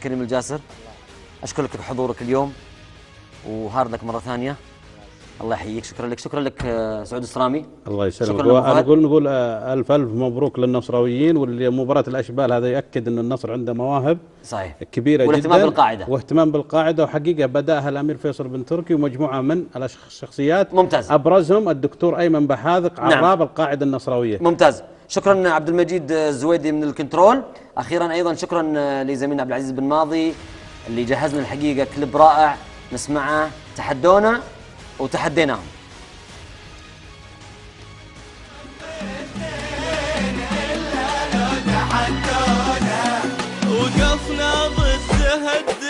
الكريم الجاسر. أشكرك لحضورك اليوم وهاردك مرة ثانية. الله يحييك. شكرا لك. شكرا لك سعود السرامي. الله يسلمك. شكرا. نقول ألف مبروك للنصراويين، واللي مباراة الأشبال هذا يأكد أن النصر عنده مواهب صحيح كبيرة والاهتمام جدا بالقاعدة. واهتمام بالقاعدة، وحقيقة بدأها الأمير فيصل بن تركي ومجموعة من الشخصيات ممتاز، أبرزهم الدكتور أيمن بحاذق عراب القاعدة النصراوية. ممتاز. شكرا عبد المجيد الزويدي من الكنترول. أخيرا أيضا شكرا لزميلنا عبد العزيز بن ماضي اللي جهزنا الحقيقة كليب رائع نسمعه. تحدونا وتحديناهم. وقفنا ضد زهد